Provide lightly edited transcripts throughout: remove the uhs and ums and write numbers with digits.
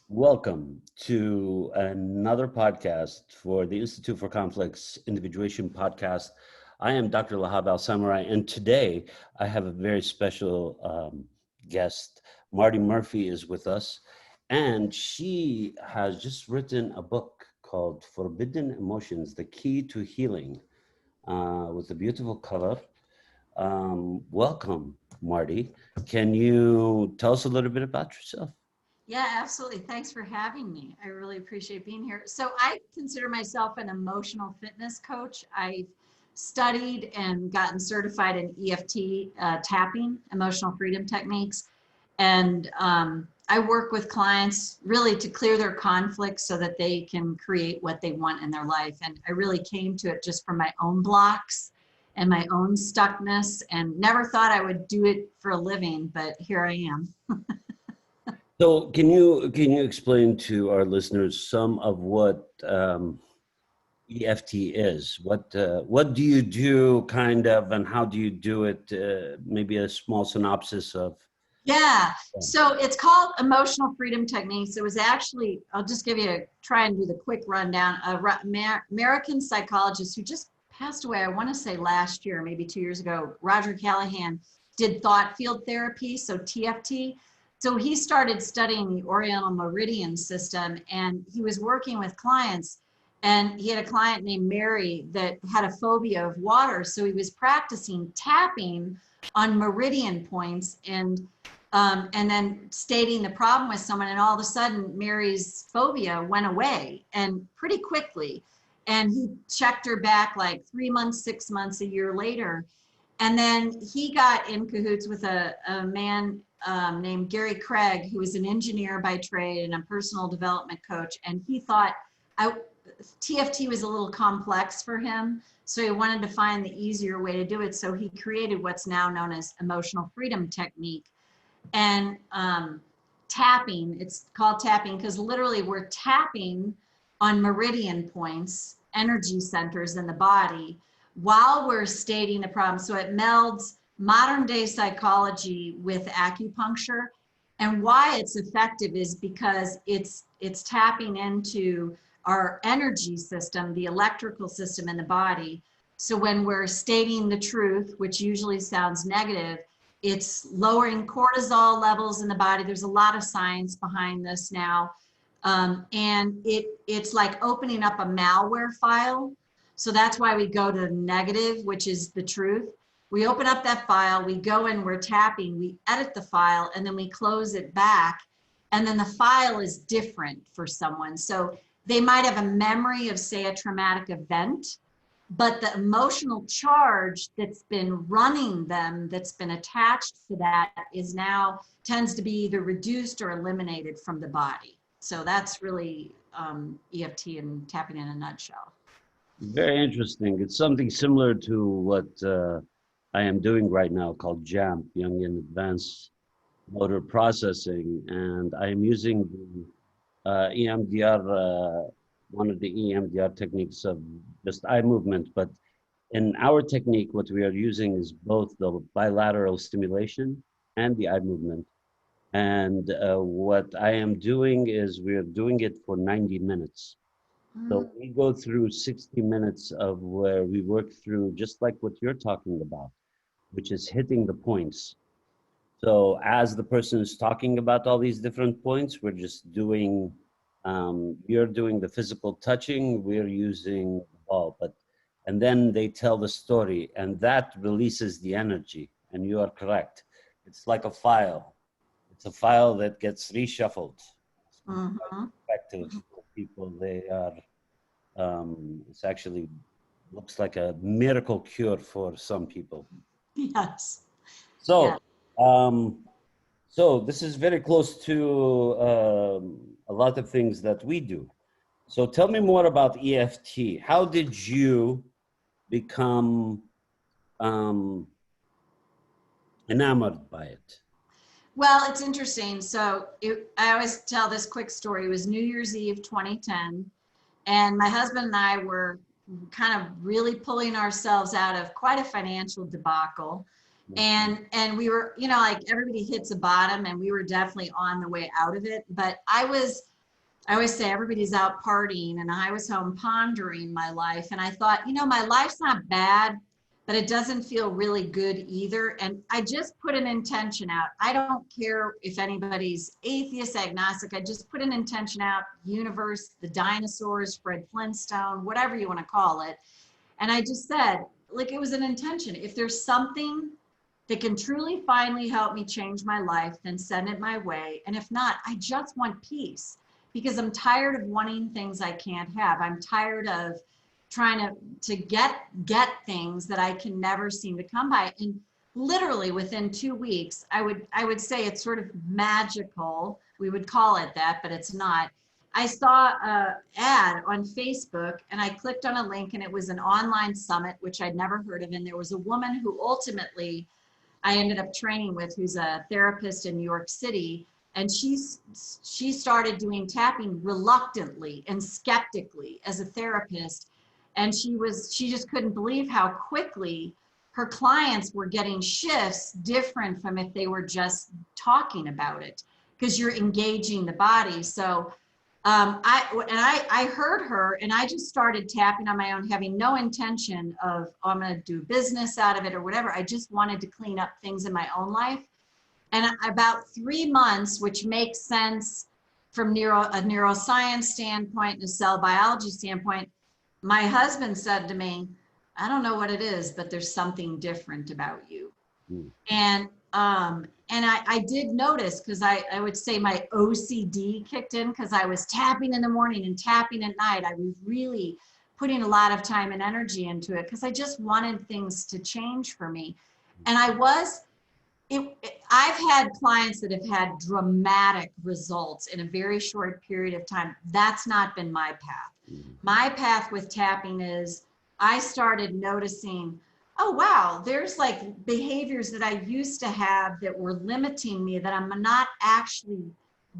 Welcome to another podcast for the Institute for Conflicts Individuation Podcast. I am Dr. Lahab Al-Samurai, and today I have a very special guest. Marti Murphy is with us, and she has just written a book called Forbidden Emotions, The Key to Healing, with a beautiful cover. Welcome, Marti. Can you tell us a little bit about yourself? Yeah, absolutely. Thanks for having me. I really appreciate being here. So I consider myself an emotional fitness coach. I've studied and gotten certified in EFT tapping, emotional freedom techniques. And I work with clients really to clear their conflicts so that they can create what they want in their life. And I really came to it just from my own blocks and my own stuckness, and never thought I would do it for a living, but here I am. So can you explain to our listeners some of what EFT is? What do you do, kind of, and how do you do it? Maybe a small synopsis of. Yeah, so it's called Emotional Freedom Techniques. It was actually, I'll just try and do the quick rundown. American psychologist who just passed away, I want to say last year, maybe 2 years ago, Roger Callahan, did thought field therapy, so TFT. So he started studying the Oriental Meridian system, and he was working with clients. And he had a client named Mary that had a phobia of water. So he was practicing tapping on meridian points and then stating the problem with someone, and all of a sudden Mary's phobia went away, and pretty quickly. And he checked her back like 3 months, 6 months, a year later. And then he got in cahoots with a man named Gary Craig, who was an engineer by trade and a personal development coach. And he thought TFT was a little complex for him, so he wanted to find the easier way to do it. So he created what's now known as emotional freedom technique. And tapping, it's called tapping because literally we're tapping on meridian points, energy centers in the body, while we're stating the problem. So it melds modern day psychology with acupuncture. And why it's effective is because it's tapping into our energy system, the electrical system in the body. So when we're stating the truth, which usually sounds negative, it's lowering cortisol levels in the body. There's a lot of science behind this now. And it's like opening up a malware file. So that's why we go to negative, which is the truth. We open up that file, we go in, we're tapping, we edit the file, and then we close it back. And then the file is different for someone. So they might have a memory of, say, a traumatic event, but the emotional charge that's been running them, that's been attached to that, is now tends to be either reduced or eliminated from the body. So that's really EFT and tapping in a nutshell. Very interesting. It's something similar to what I am doing right now, called JAMP, Young and Advanced Motor Processing, and I am using the EMDR, one of the EMDR techniques of just eye movement. But in our technique, what we are using is both the bilateral stimulation and the eye movement. And what I am doing is we're doing it for 90 minutes. So we go through 60 minutes of where we work through just like what you're talking about, which is hitting the points. So as the person is talking about all these different points, we're just doing, you're doing the physical touching, we're using the ball, and then they tell the story, and that releases the energy, and you are correct. It's like a file. It's a file that gets reshuffled. Mm-hmm. Effective for people. They are, it's actually looks like a miracle cure for some people. Yes. Yeah. So, so this is very close to a lot of things that we do. So tell me more about EFT. How did you become enamored by it? Well, it's interesting. So I always tell this quick story. It was New Year's Eve 2010, and my husband and I were kind of really pulling ourselves out of quite a financial debacle. And we were, like everybody hits a bottom, and we were definitely on the way out of it. But I was I always say everybody's out partying and I was home pondering my life. And I thought, my life's not bad, but it doesn't feel really good either. And I just put an intention out. I don't care if anybody's atheist, agnostic. I just put an intention out, universe, the dinosaurs, Fred Flintstone, whatever you want to call it. And I just said, like, it was an intention. If there's something that can truly finally help me change my life, then send it my way. And if not, I just want peace, because I'm tired of wanting things I can't have. I'm tired of trying to get things that I can never seem to come by. And literally within 2 weeks, I would say it's sort of magical. We would call it that, but it's not. I saw an ad on Facebook and I clicked on a link, and it was an online summit, which I'd never heard of. And there was a woman who ultimately I ended up training with, who's a therapist in New York City. And she started doing tapping reluctantly and skeptically as a therapist. And she just couldn't believe how quickly her clients were getting shifts different from if they were just talking about it, because you're engaging the body. So I heard her, and I just started tapping on my own, having no intention of, I'm going to do business out of it or whatever. I just wanted to clean up things in my own life. And about 3 months, which makes sense from a neuroscience standpoint and a cell biology standpoint, my husband said to me, I don't know what it is, but there's something different about you. Mm. And I did notice, because I would say my OCD kicked in, because I was tapping in the morning and tapping at night. I was really putting a lot of time and energy into it because I just wanted things to change for me. And I've had clients that have had dramatic results in a very short period of time. That's not been my path. Mm-hmm. My path with tapping is I started noticing, oh, wow, there's like behaviors that I used to have that were limiting me that I'm not actually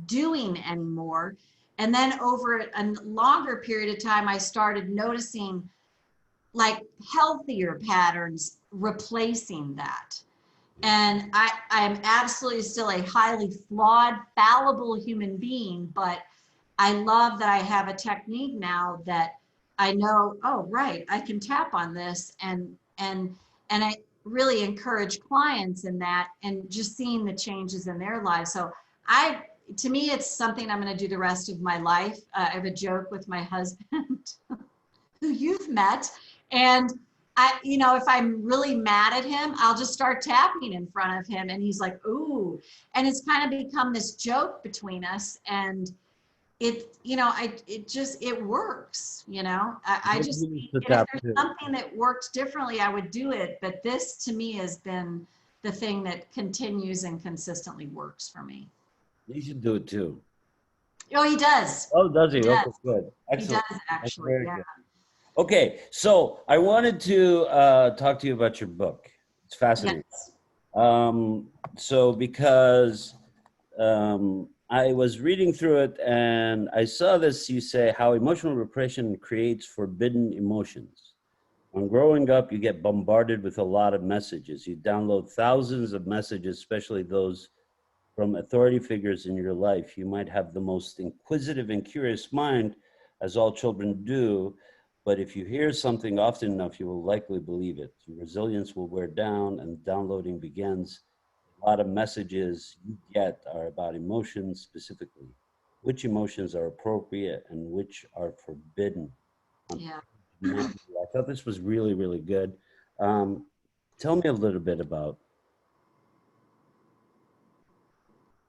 doing anymore. And then over a longer period of time, I started noticing like healthier patterns replacing that. And I am absolutely still a highly flawed, fallible human being, but I love that I have a technique now that I know, oh, right, I can tap on this, and I really encourage clients in that, and just seeing the changes in their lives. So to me, it's something I'm going to do the rest of my life. I have a joke with my husband, who you've met, and if I'm really mad at him, I'll just start tapping in front of him, and he's like, ooh, and it's kind of become this joke between us, and it works, I just, if there's something that worked differently, I would do it. But this to me has been the thing that continues and consistently works for me. You should do it too. Oh, he does. Oh, does he? Okay, good. Excellent. He does, actually, yeah. Good. Okay, so I wanted to talk to you about your book. It's fascinating. Yes. Because I was reading through it and I saw this, you say how emotional repression creates forbidden emotions. When growing up, you get bombarded with a lot of messages. You download thousands of messages, especially those from authority figures in your life. You might have the most inquisitive and curious mind, as all children do, but if you hear something often enough, you will likely believe it. Your resilience will wear down and downloading begins. A lot of messages you get are about emotions specifically. Which emotions are appropriate and which are forbidden? Yeah. I thought this was really, really good. Tell me a little bit about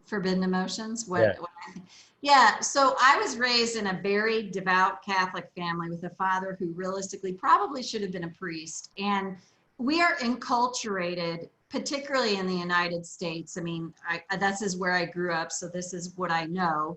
forbidden emotions. Yeah. So I was raised in a very devout Catholic family with a father who realistically probably should have been a priest. And we are enculturated, particularly in the United States. I mean, this is where I grew up, so this is what I know,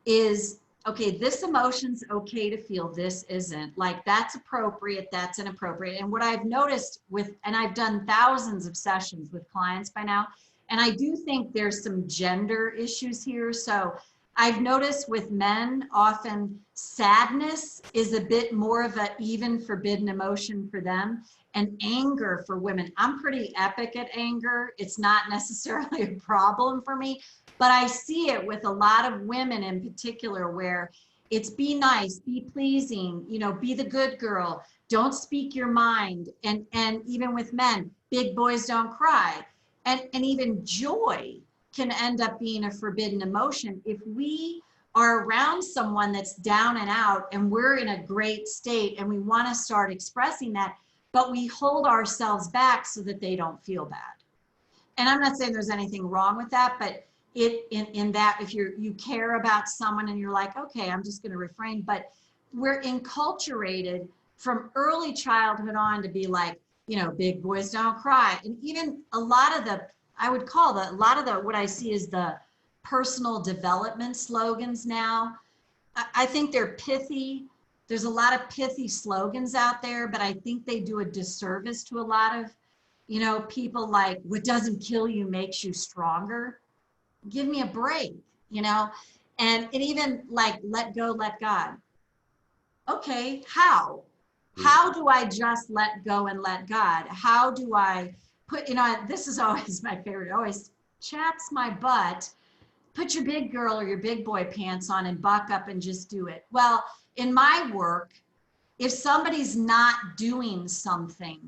is, okay, this emotion's okay to feel, this isn't. Like, that's appropriate, that's inappropriate. And what I've noticed and I've done thousands of sessions with clients by now, and I do think there's some gender issues here. So I've noticed with men, often sadness is a bit more of an even forbidden emotion for them, and anger for women. I'm pretty epic at anger. It's not necessarily a problem for me, But I see it with a lot of women in particular where it's be nice, be pleasing, be the good girl, don't speak your mind. And even with men, big boys don't cry. And even joy can end up being a forbidden emotion. If we are around someone that's down and out and we're in a great state and we want to start expressing that, but we hold ourselves back so that they don't feel bad. And I'm not saying there's anything wrong with that, but in that if you care about someone and you're like, okay, I'm just going to refrain, but we're enculturated from early childhood on to be like, big boys don't cry. And even a lot of what I see is the personal development slogans now. I think they're pithy. There's a lot of pithy slogans out there, but I think they do a disservice to a lot of, people like, what doesn't kill you makes you stronger. Give me a break, and even like, let go, let God. Okay, how? How do I just let go and let God? How do I put, this is always my favorite, always chaps my butt. Put your big girl or your big boy pants on and buck up and just do it. Well, in my work, if somebody's not doing something,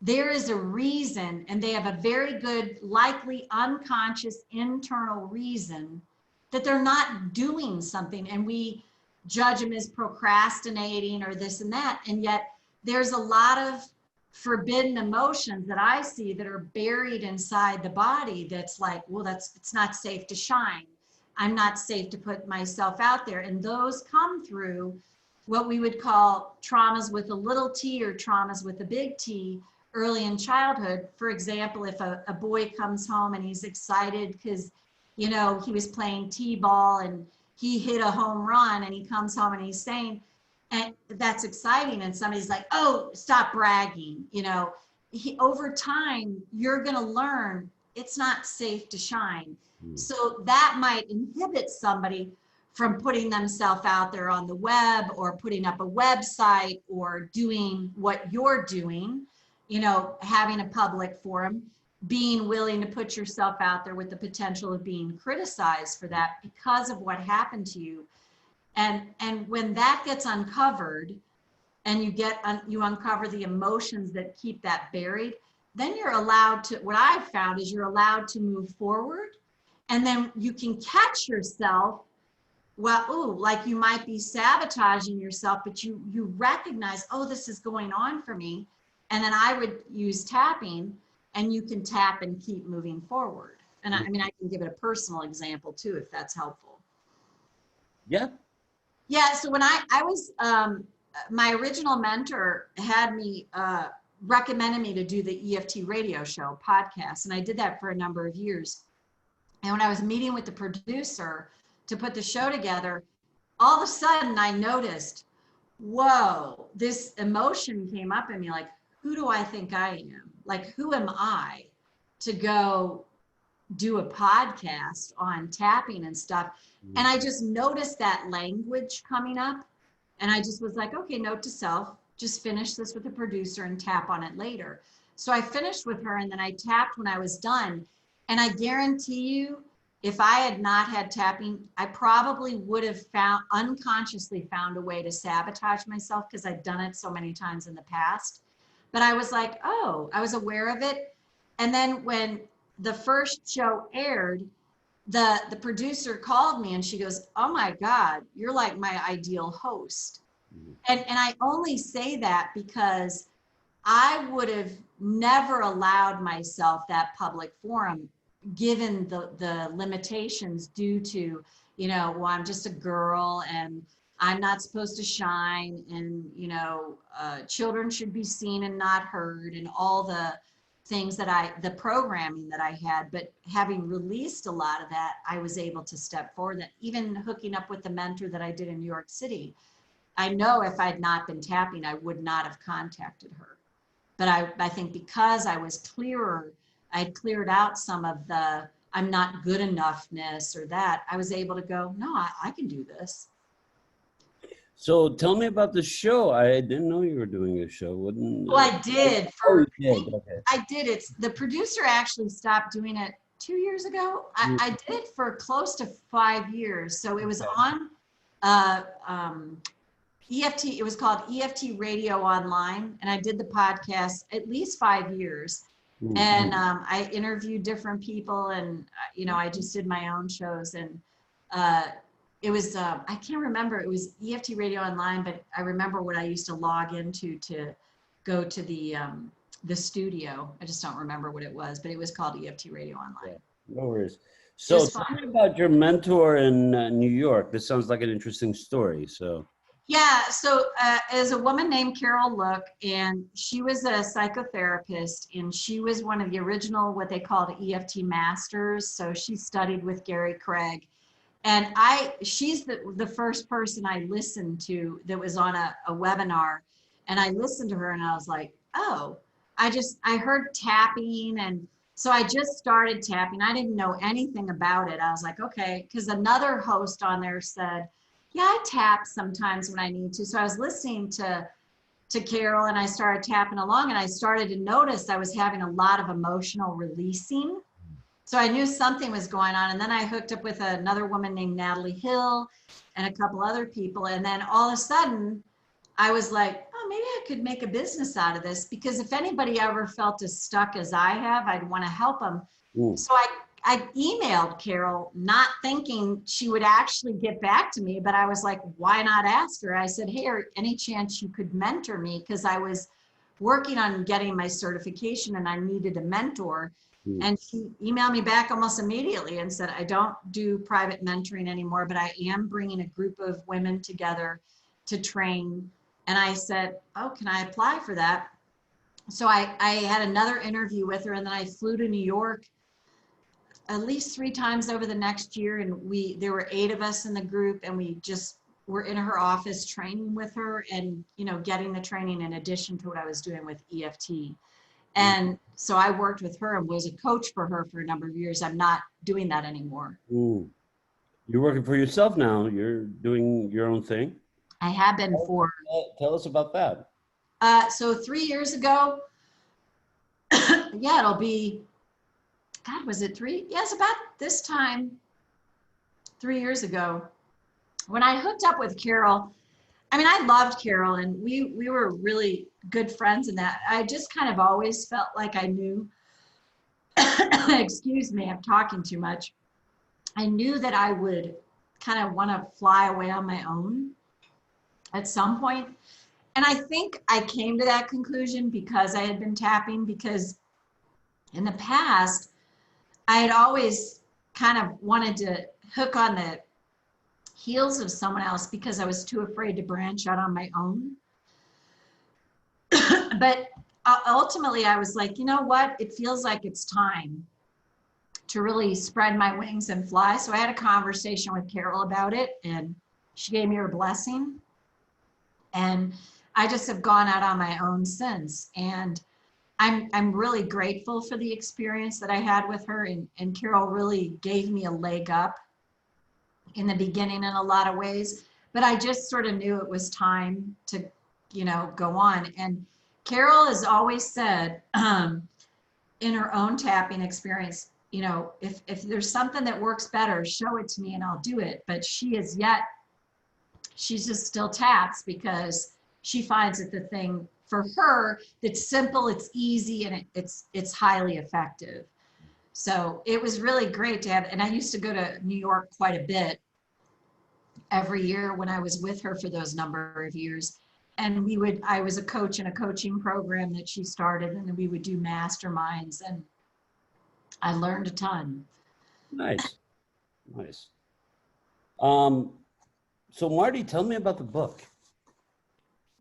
there is a reason, and they have a very good, likely unconscious internal reason that they're not doing something, and we judge them as procrastinating or this and that. And yet there's a lot of forbidden emotions that I see that are buried inside the body. That's like, well, it's not safe to shine. I'm not safe to put myself out there. And those come through what we would call traumas with a little t or traumas with a big T early in childhood. For example, if a boy comes home and he's excited because, he was playing t-ball and he hit a home run, and he comes home and he's saying, and that's exciting. And somebody's like, oh, stop bragging. Over time, you're going to learn it's not safe to shine. So that might inhibit somebody from putting themselves out there on the web or putting up a website or doing what you're doing, having a public forum, being willing to put yourself out there with the potential of being criticized for that because of what happened to you. And when that gets uncovered and you uncover the emotions that keep that buried, then you're allowed to, what I've found is you're allowed to move forward, and then you can catch yourself. Well, like you might be sabotaging yourself, but you recognize, oh, this is going on for me. And then I would use tapping, and you can tap and keep moving forward. And I can give it a personal example too, if that's helpful. Yeah. Yeah, so when I was, my original mentor had me, recommended me to do the EFT radio show podcast. And I did that for a number of years. And when I was meeting with the producer to put the show together, all of a sudden I noticed, whoa, this emotion came up in me, like, who do I think I am? Like, who am I to go do a podcast on tapping and stuff? And I just noticed that language coming up, and I just was like, okay, note to self, just finish this with the producer and tap on it later. So I finished with her, and then I tapped when I was done. And I guarantee you, if I had not had tapping, I probably would have unconsciously found a way to sabotage myself, because I'd done it so many times in the past. But I was like, oh, I was aware of it. And then when the first show aired, the producer called me and she goes, oh my God, you're like my ideal host. And I only say that because I would have never allowed myself that public forum, given the limitations due to, well, I'm just a girl and I'm not supposed to shine, and, children should be seen and not heard, and all the things the programming that I had. But having released a lot of that, I was able to step forward. That even hooking up with the mentor that I did in New York City, I know if I'd not been tapping, I would not have contacted her. But I think because I was clearer, I'd cleared out some of the I'm not good enoughness or that, I was able to go, no, I can do this. So tell me about the show. I didn't know you were doing a show. Well, I did. Okay. I did. It's the producer actually stopped doing it 2 years ago. Mm. I did it for close to 5 years. So it was Okay. on EFT. It was called EFT Radio Online, and I did the podcast at least 5 years. Mm. And I interviewed different people, and I just did my own shows. And it was I can't remember. It was EFT Radio Online, but I remember what I used to log into to go to the studio. I just don't remember what it was, but it was called EFT Radio Online. Yeah, no worries. So tell me about your mentor in New York. This sounds like an interesting story. So. Yeah, so as a woman named Carol Look, and she was a psychotherapist, and she was one of the original, what they called EFT masters. So she studied with Gary Craig. And she's the first person I listened to that was on a webinar. And I listened to her and I was like, oh, I heard tapping. And so I just started tapping. I didn't know anything about it. I was like, okay, because another host on there said, yeah, I tap sometimes when I need to. So I was listening to Carol, and I started tapping along, and I started to notice I was having a lot of emotional releasing. So I knew something was going on. And then I hooked up with another woman named Natalie Hill and a couple other people. And then all of a sudden I was like, oh, maybe I could make a business out of this, because if anybody ever felt as stuck as I have, I'd want to help them. Mm. So I emailed Carol, not thinking she would actually get back to me, but I was like, why not ask her? I said, hey, any chance you could mentor me? Because I was working on getting my certification and I needed a mentor. Mm. And she emailed me back almost immediately and said, I don't do private mentoring anymore, but I am bringing a group of women together to train. And I said, oh, can I apply for that? So I had another interview with her, and then I flew to New York at least 3 times over the next year. And there were 8 of us in the group, and we just were in her office training with her and, getting the training in addition to what I was doing with EFT. And so I worked with her and was a coach for her for a number of years. I'm not doing that anymore. Ooh. You're working for yourself now. You're doing your own thing. I have been for. Tell us about that. So 3 years ago, yeah, it'll be, God, was it 3? Yes, about this time, 3 years ago, when I hooked up with Carol. I mean, I loved Carol, and we were really good friends in that. I just kind of always felt like I knew, excuse me, I'm talking too much. I knew that I would kind of want to fly away on my own at some point. And I think I came to that conclusion because I had been tapping, because in the past, I had always kind of wanted to hook on the heels of someone else because I was too afraid to branch out on my own. But ultimately, I was like, you know what? It feels like it's time to really spread my wings and fly. So I had a conversation with Carol about it, and she gave me her blessing. And I just have gone out on my own since. And I'm really grateful for the experience that I had with her. And Carol really gave me a leg up in the beginning in a lot of ways. But I just sort of knew it was time to, go on. And Carol has always said in her own tapping experience, if there's something that works better, show it to me and I'll do it. But she just still taps because she finds it the thing for her that's simple, it's easy, and it's highly effective. So it was really great to have, and I used to go to New York quite a bit every year when I was with her for those number of years. And I was a coach in a coaching program that she started, and we would do masterminds, and I learned a ton. Nice. So Marti, tell me about the book.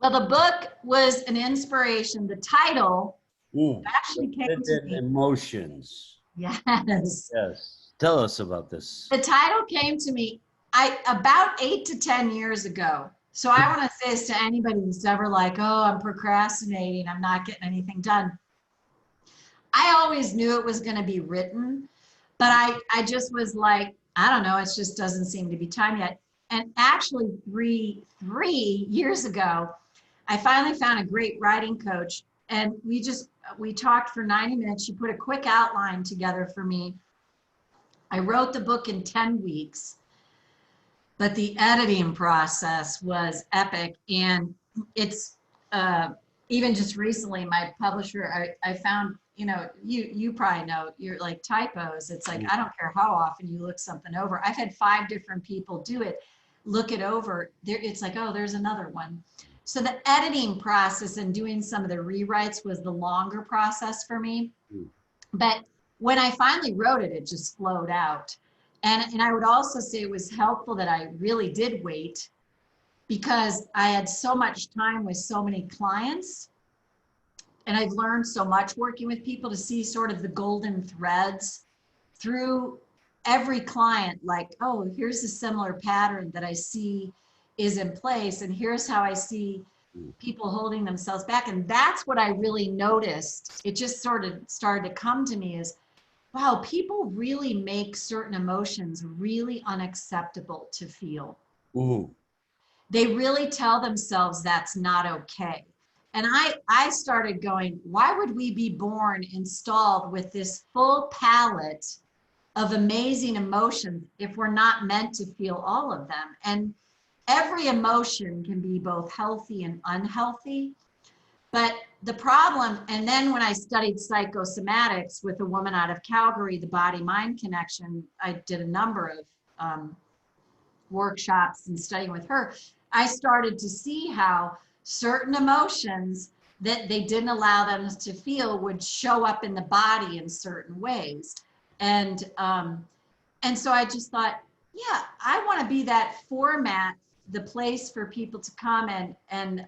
Well, the book was an inspiration. The title actually came to me. Emotions. Yes. Tell us about this. The title came to me about 8 to 10 years ago. So I want to say this to anybody who's ever like, oh, I'm procrastinating, I'm not getting anything done. I always knew it was going to be written, but I just was like, I don't know, it just doesn't seem to be time yet. And actually three years ago, I finally found a great writing coach, and we talked for 90 minutes. She put a quick outline together for me, I wrote the book in 10 weeks, but the editing process was epic. And it's even just recently, my publisher, I found, you probably know, you're like typos. It's like, I don't care how often you look something over. I've had 5 different people do it, look it over. It's like, oh, there's another one. So the editing process and doing some of the rewrites was the longer process for me. But when I finally wrote it, it just flowed out. And I would also say it was helpful that I really did wait, because I had so much time with so many clients, and I've learned so much working with people to see sort of the golden threads through every client, like, oh, here's a similar pattern that I see is in place, and here's how I see people holding themselves back. And that's what I really noticed. It just sort of started to come to me is, wow, people really make certain emotions really unacceptable to feel. Ooh. They really tell themselves that's not okay. And I started going, why would we be born installed with this full palette of amazing emotions if we're not meant to feel all of them? And every emotion can be both healthy and unhealthy. But the problem, and then when I studied psychosomatics with a woman out of Calgary, the body-mind connection, I did a number of workshops and studying with her. I started to see how certain emotions that they didn't allow them to feel would show up in the body in certain ways. And so I just thought, yeah, I want to be that format, the place for people to come and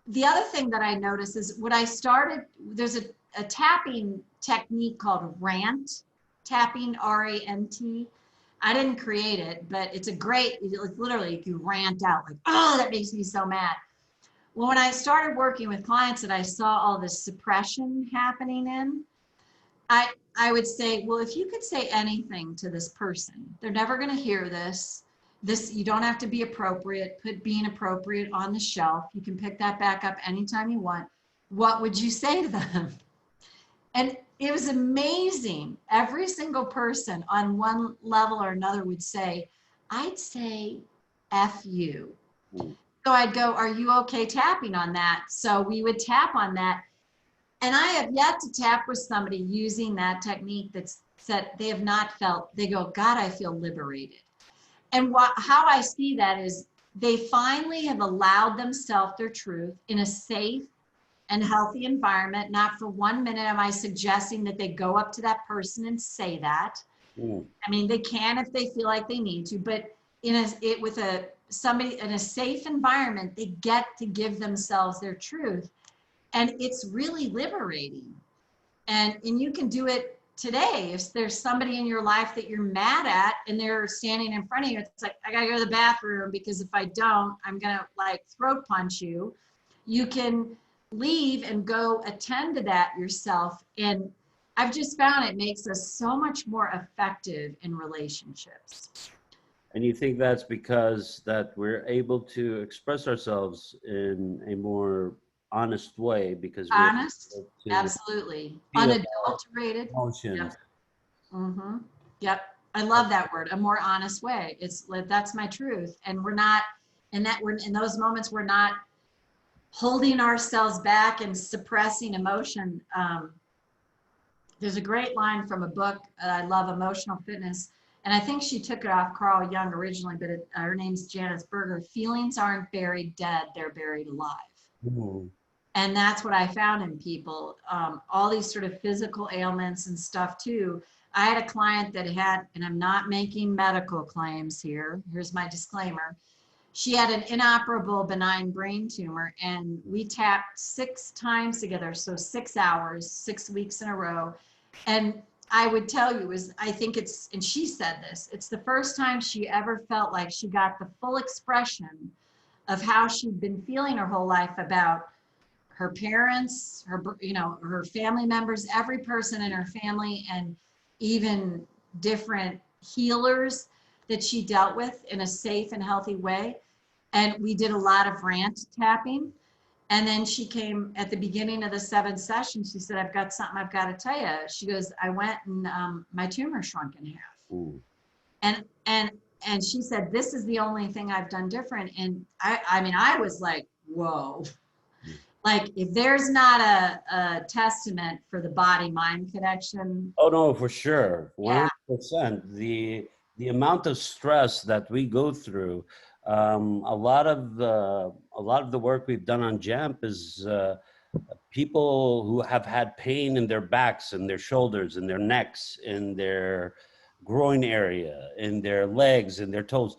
the other thing that I noticed is when I started, there's a tapping technique called rant tapping, R-A-N-T. I didn't create it, but it's literally you rant out like, oh, that makes me so mad. Well, when I started working with clients that I saw all this suppression happening in, I would say, well, if you could say anything to this person, they're never going to hear this. You don't have to be appropriate. Put being appropriate on the shelf. You can pick that back up anytime you want. What would you say to them? And it was amazing. Every single person on one level or another would say, I'd say F you. So I'd go, are you okay tapping on that? So we would tap on that. And I have yet to tap with somebody using that technique that's said they have not felt, they go, God, I feel liberated. And how I see that is they finally have allowed themselves their truth in a safe and healthy environment. Not for 1 minute am I suggesting that they go up to that person and say that. I mean, they can if they feel like they need to, but with somebody in a safe environment, they get to give themselves their truth. And it's really liberating. And you can do it today. If there's somebody in your life that you're mad at and they're standing in front of you, it's like, I gotta go to the bathroom because if I don't, I'm gonna like throat punch you. You can leave and go attend to that yourself. And I've just found it makes us so much more effective in relationships. And you think that's because that we're able to express ourselves in a more honest way because we're honest, absolutely, unadulterated emotions. Yep. Mm-hmm. Yep, I love that word, a more honest way. It's that's my truth, and we're in those moments we're not holding ourselves back and suppressing emotion. There's a great line from a book I love, Emotional Fitness, and I think she took it off Carl Jung originally, but her name's Janice Berger. Feelings aren't buried dead, they're buried alive. Ooh. And that's what I found in people, all these sort of physical ailments and stuff too. I had a client that had, and I'm not making medical claims here, here's my disclaimer. She had an inoperable benign brain tumor, and we tapped 6 times together, so 6 hours, 6 weeks in a row. And I would tell you I think it's, and she said this, it's the first time she ever felt like she got the full expression of how she'd been feeling her whole life about her parents, her family members, every person in her family, and even different healers that she dealt with in a safe and healthy way. And we did a lot of rant tapping. And then she came at the beginning of the 7th session. She said, I've got something I've got to tell you. She goes, I went and my tumor shrunk in half. Ooh. And, and, and she said, this is the only thing I've done different. And I mean, I was like, whoa. Like if there's not a testament for the body mind connection. Oh no, for sure. Yeah. 100%. The amount of stress that we go through, a lot of the work we've done on JAMP is people who have had pain in their backs and their shoulders and their necks, in their groin area, in their legs, and their toes.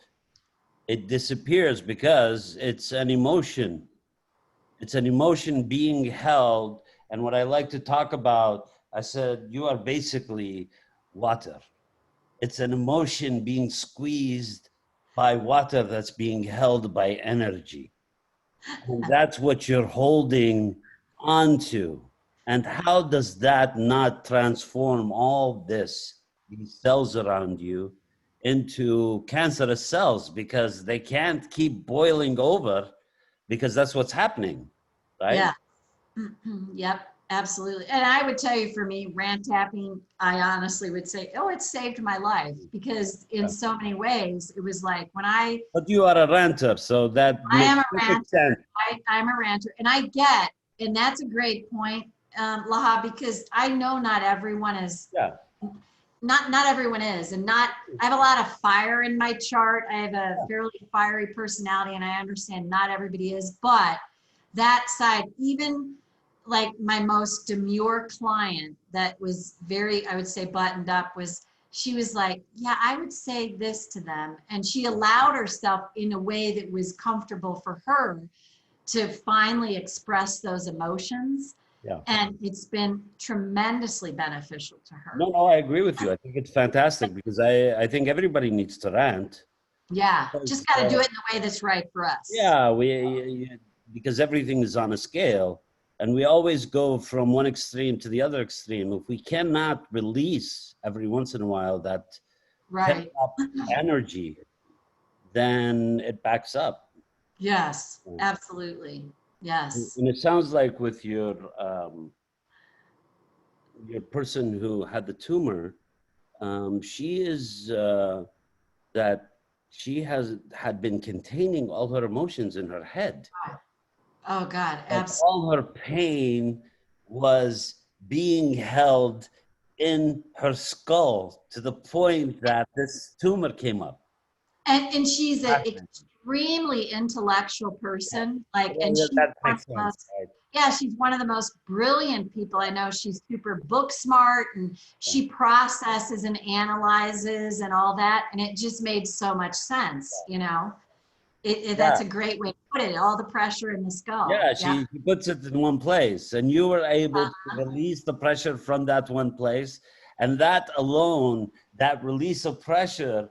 It disappears because it's an emotion. It's an emotion being held. And what I like to talk about, I said, you are basically water. It's an emotion being squeezed by water that's being held by energy. And that's what you're holding onto. And how does that not transform all this, these cells around you, into cancerous cells? Because they can't keep boiling over, because that's what's happening, right? Yeah. Yep, absolutely. And I would tell you, for me, rant tapping, I honestly would say, oh, it saved my life, because in so many ways, it was like when But you are a ranter, so that I am a makes ranter. sense. I'm a ranter, and I get, and that's a great point, Laha, because I know not everyone is. Yeah. Not everyone is, and I have a lot of fire in my chart. I have a fairly fiery personality, and I understand not everybody is, but that side, even like my most demure client that was very, I would say, buttoned up, she was like, yeah, I would say this to them. And she allowed herself in a way that was comfortable for her to finally express those emotions. Yeah. And it's been tremendously beneficial to her. No, I agree with you. I think it's fantastic, because I think everybody needs to rant. Yeah, just got to do it in the way that's right for us. Yeah, because everything is on a scale, and we always go from one extreme to the other extreme. If we cannot release every once in a while that right energy, then it backs up. Yes, absolutely. Yes. And it sounds like with your person who had the tumor, she is that she had been containing all her emotions in her head. Oh God, And absolutely. all her pain was being held in her skull, to the point that this tumor came up. And she's an extremely intellectual person. Like, Yeah, and that makes sense, right? yeah, she's one of the most brilliant people I know. She's super book smart, and she processes and analyzes and all that. And it just made so much sense, you know. That's a great way to put it. All the pressure in the skull. Yeah, she puts it in one place, and you were able to release the pressure from that one place. And that alone, that release of pressure,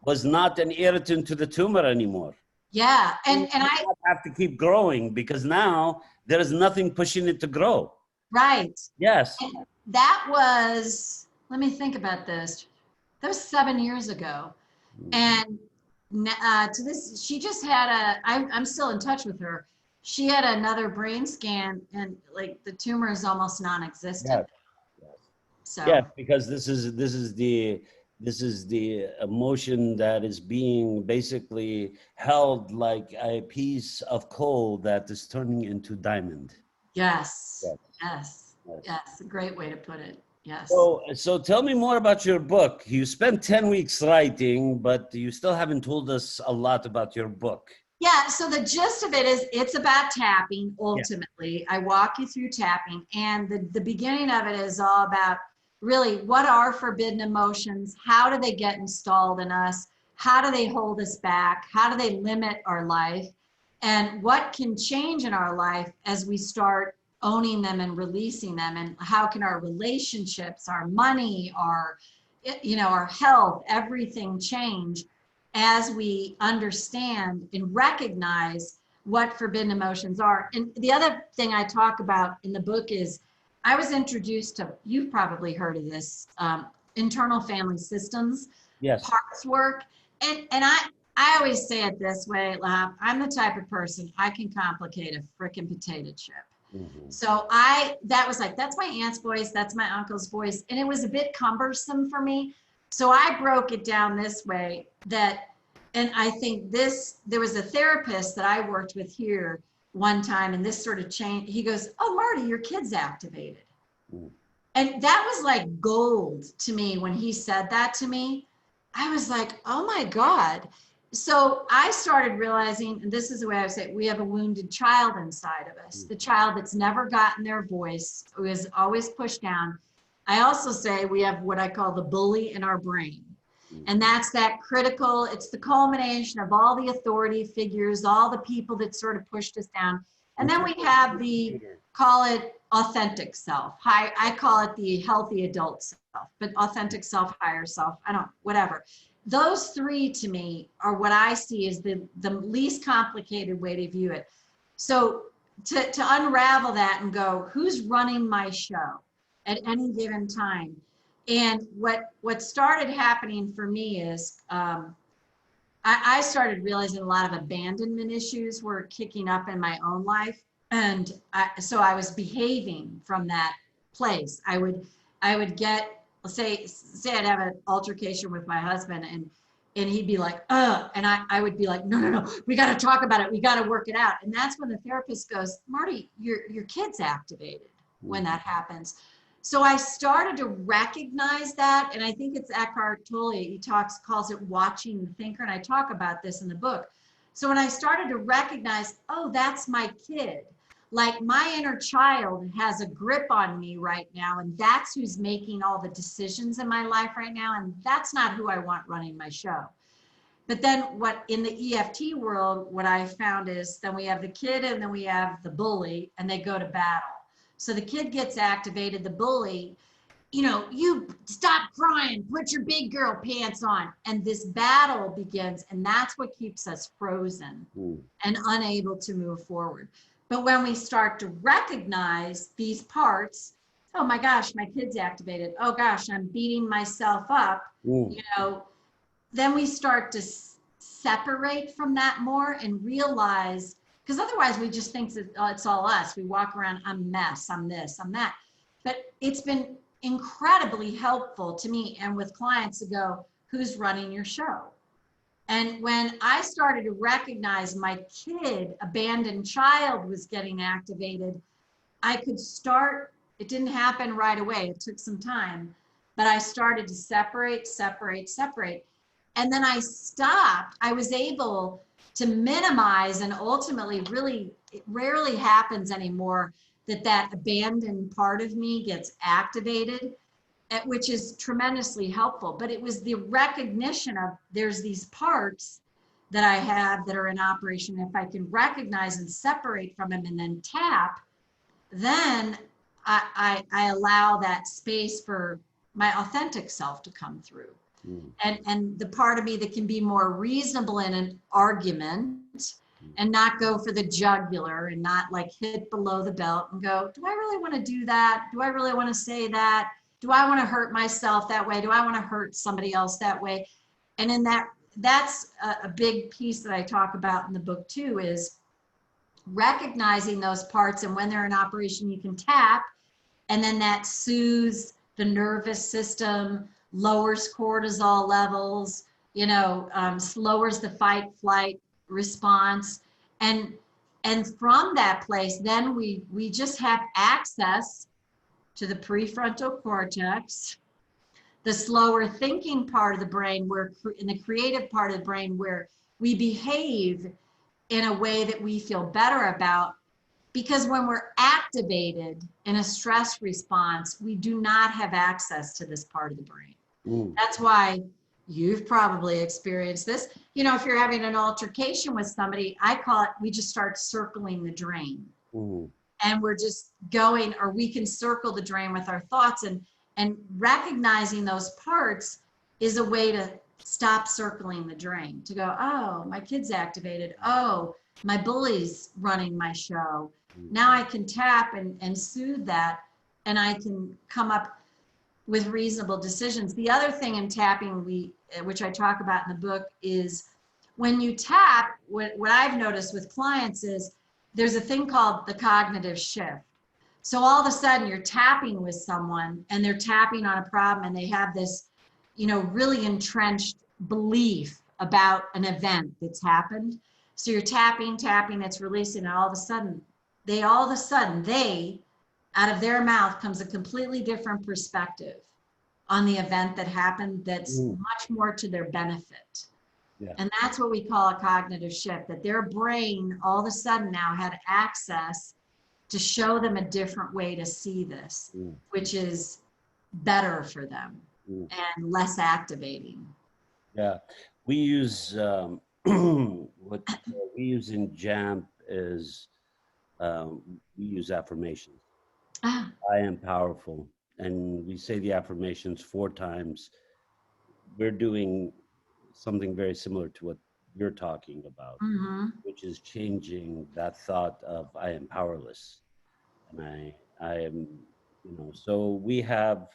was not an irritant to the tumor anymore. Yeah, and I have to keep growing, because now there is nothing pushing it to grow. Right. Yes. And that was, let me think about this. That was 7 years ago. And to this, she just had I'm still in touch with her. She had another brain scan, and like the tumor is almost non-existent. Yes. So yeah, because this is the emotion that is being basically held like a piece of coal that is turning into diamond. Yes. A great way to put it. Yes. So tell me more about your book. You spent 10 weeks writing, but you still haven't told us a lot about your book. Yeah, so the gist of it is it's about tapping, ultimately. I walk you through tapping, and the beginning of it is all about really what are forbidden emotions, how do they get installed in us, how do they hold us back, how do they limit our life, and what can change in our life as we start owning them and releasing them, and how can our relationships, our money, our health, everything change as we understand and recognize what forbidden emotions are. And the other thing I talk about in the book is I was introduced to, you've probably heard of this, internal family systems, yes, parts work. And I always say it this way, Lab. I'm the type of person, I can complicate a frickin' potato chip. Mhm. So that was like, that's my aunt's voice, that's my uncle's voice. And it was a bit cumbersome for me. So I broke it down this way and I think there was a therapist that I worked with here one time, and this sort of changed. He goes, "Oh, Marty, your kid's activated." Mm. And that was like gold to me when he said that to me. I was like, oh my God. So I started realizing, and this is the way I would say it, we have a wounded child inside of us, the child that's never gotten their voice, who is always pushed down. I also say we have what I call the bully in our brain. And that's that critical, it's the culmination of all the authority figures, all the people that sort of pushed us down. And then we have call it authentic self. I call it the healthy adult self, but authentic self, higher self, whatever. Those three to me are what I see as the least complicated way to view it. So to unravel that and go, who's running my show at any given time? And what started happening for me is I started realizing a lot of abandonment issues were kicking up in my own life. And so I was behaving from that place. I would get, say I'd have an altercation with my husband, and he'd be like, and I would be like, no, we got to talk about it. We got to work it out. And that's when the therapist goes, Marty, your kid's activated when that happens. So I started to recognize that, and I think it's Eckhart Tolle. He calls it watching the thinker, and I talk about this in the book. So when I started to recognize, oh, that's my kid. Like my inner child has a grip on me right now, and that's who's making all the decisions in my life right now, and that's not who I want running my show. But then what in the EFT world, what I found is then we have the kid and then we have the bully, and they go to battle. So the kid gets activated, the bully, you stop crying, put your big girl pants on. And this battle begins, and that's what keeps us frozen and unable to move forward. But when we start to recognize these parts, oh my gosh, my kid's activated. Oh gosh, I'm beating myself up, then we start to separate from that more and realize, because otherwise we just think that it's all us. We walk around, I'm a mess, I'm this, I'm that. But it's been incredibly helpful to me and with clients to go, who's running your show? And when I started to recognize my kid, abandoned child, was getting activated, I could start, it didn't happen right away, it took some time, but I started to separate. And then I stopped. I was able to minimize, and ultimately really, it rarely happens anymore that abandoned part of me gets activated, which is tremendously helpful. But it was the recognition of there's these parts that I have that are in operation. If I can recognize and separate from them and then tap, then I allow that space for my authentic self to come through. And the part of me that can be more reasonable in an argument and not go for the jugular and not like hit below the belt and go, do I really want to do that? Do I really want to say that? Do I want to hurt myself that way? Do I want to hurt somebody else that way? And in that's a big piece that I talk about in the book too, is recognizing those parts. And when they're in operation, you can tap, and then that soothes the nervous system, lowers cortisol levels, lowers the fight flight response. And from that place, then we just have access to the prefrontal cortex, the slower thinking part of the brain, where in the creative part of the brain, where we behave in a way that we feel better about. Because when we're activated in a stress response, we do not have access to this part of the brain. That's why you've probably experienced this. If you're having an altercation with somebody, I call it, we just start circling the drain. And we're just going, or we can circle the drain with our thoughts, and recognizing those parts is a way to stop circling the drain, to go, oh, my kid's activated. Oh, my bully's running my show. Now I can tap and soothe that, and I can come up with reasonable decisions. The other thing in tapping, which I talk about in the book, is when you tap, what I've noticed with clients is there's a thing called the cognitive shift. So all of a sudden you're tapping with someone and they're tapping on a problem and they have this, really entrenched belief about an event that's happened. So you're tapping, it's releasing, and all of a sudden, out of their mouth comes a completely different perspective on the event that happened that's much more to their benefit. Yeah. And that's what we call a cognitive shift, that their brain all of a sudden now had access to show them a different way to see this, which is better for them and less activating. Yeah, we use what we use in JAMP is we use affirmations. Ah, I am powerful, and we say the affirmations 4 times. We're doing something very similar to what you're talking about, which is changing that thought of I am powerless, and I am, So we have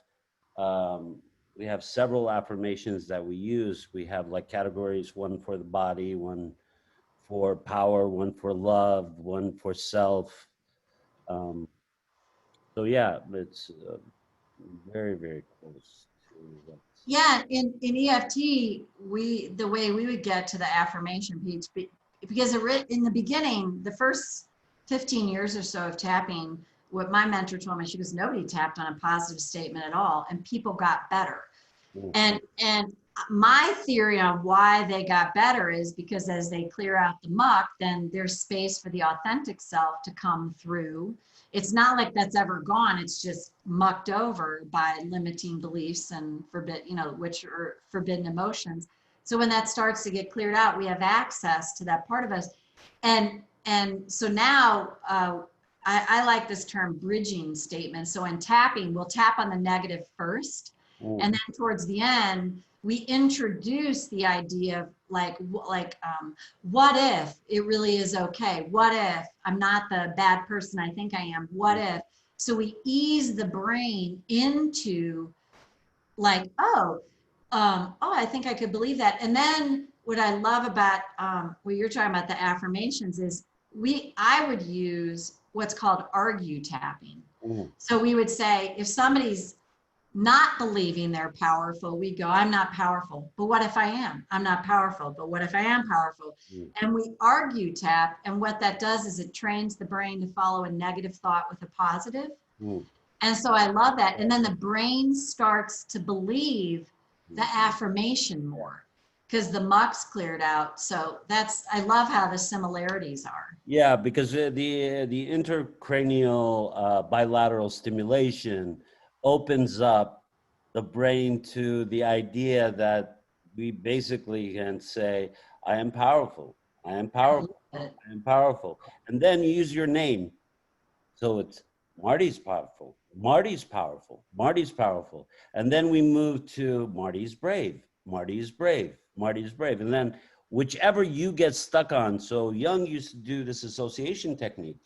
several affirmations that we use. We have like categories: one for the body, one for power, one for love, one for self. So yeah, it's very, very close to what. yeah, in EFT, the way we would get to the affirmation piece, because in the beginning, the first 15 years or so of tapping, what my mentor told me, she goes, nobody tapped on a positive statement at all, and people got better. And my theory on why they got better is because as they clear out the muck, then there's space for the authentic self to come through. It's not like that's ever gone. It's just mucked over by limiting beliefs and which are forbidden emotions. So when that starts to get cleared out, we have access to that part of us. And so now I like this term bridging statement. So in tapping, we'll tap on the negative first. And then towards the end, we introduce the idea of what if it really is okay? What if I'm not the bad person I think I am? What if? So we ease the brain into I think I could believe that. And then what I love about what you're talking about, the affirmations, is I would use what's called argue tapping. So we would say, if somebody's not believing they're powerful, we go, I'm not powerful, but what if I am? I'm not powerful, but what if I am powerful? And we argue tap, and what that does is it trains the brain to follow a negative thought with a positive. And so I love that. And then the brain starts to believe the affirmation more because the muck's cleared out. So I love how the similarities are. Yeah, because the intracranial bilateral stimulation opens up the brain to the idea that we basically can say, I am powerful, I am powerful, I am powerful. And then you use your name. So it's Marti's powerful, Marti's powerful, Marti's powerful. And then we move to Marti's brave, Marti's brave, Marti's brave. And then whichever you get stuck on. So Jung used to do this association technique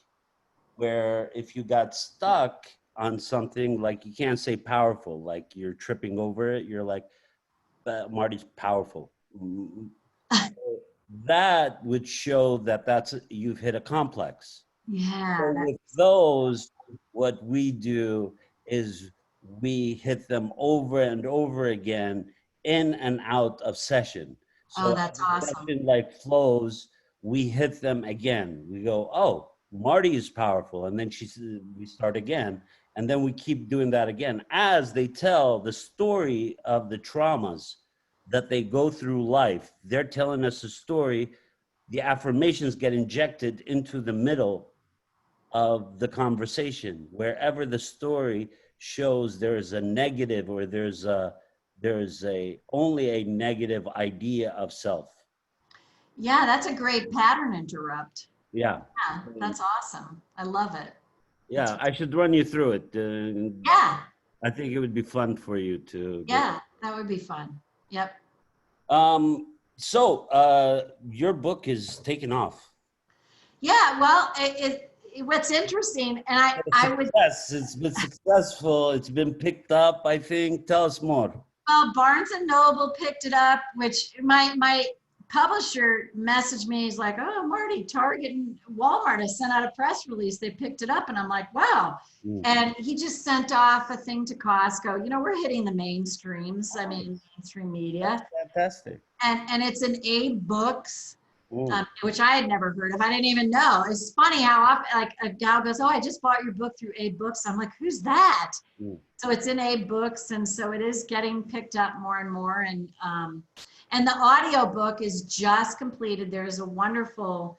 where if you got stuck on something, like you can't say powerful, like you're tripping over it, you're like, Marti's powerful. That would show that you've hit a complex. Yeah. So with those, what we do is we hit them over and over again in and out of session. So that's awesome. Session flows, we hit them again. We go, oh, Marti is powerful. And then we start again. And then we keep doing that again as they tell the story of the traumas that they go through life. They're telling us a story. The affirmations get injected into the middle of the conversation. Wherever the story shows there is a negative or there's only a negative idea of self. Yeah, that's a great pattern interrupt. Yeah. Yeah, that's awesome. I love it. Yeah, I should run you through it. Yeah. I think it would be fun for you to. Yeah, that would be fun. Yep. So your book is taking off. Yeah, well, what's interesting, and It's been successful. It's been picked up, I think. Tell us more. Well, Barnes and Noble picked it up, which my publisher messaged me. He's like, oh, Marty, Target and Walmart, I sent out a press release. They picked it up. And I'm like, wow. And he just sent off a thing to Costco. You know, we're hitting the mainstreams. I mean, mainstream media. Fantastic. And it's an Abe Books, which I had never heard of. I didn't even know. It's funny how often, like, a gal goes, oh, I just bought your book through Abe Books. I'm like, who's that? So it's in Abe Books. And so it is getting picked up more and more. And the audio book is just completed. There's a wonderful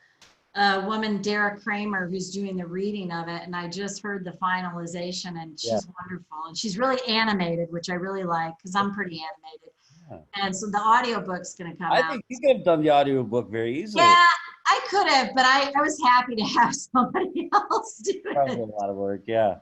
woman, Dara Kramer, who's doing the reading of it. And I just heard the finalization, and she's wonderful. And she's really animated, which I really like because I'm pretty animated. Yeah. And so the audio book's going to come out. I think you could have done the audio book very easily. Yeah, I could have, but I was happy to have somebody else do it. That was a lot of work, yeah.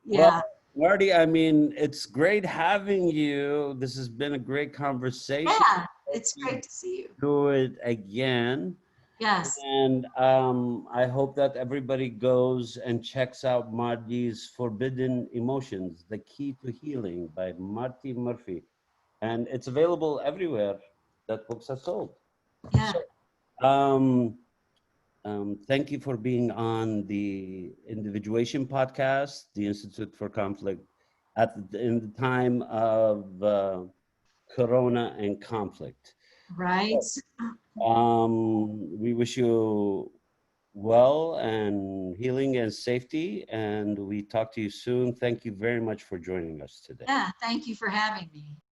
Yeah. Well, Marti, I mean, it's great having you. This has been a great conversation. Yeah, it's great to see you. Do it again. Yes. And I hope that everybody goes and checks out Marti's Forbidden Emotions, The Key to Healing by Marti Murphy. And it's available everywhere that books are sold. Yeah. So, thank you for being on the Individuation Podcast, the Institute for Conflict, in the time of Corona and conflict. Right. We wish you well and healing and safety, and we talk to you soon. Thank you very much for joining us today. Yeah, thank you for having me.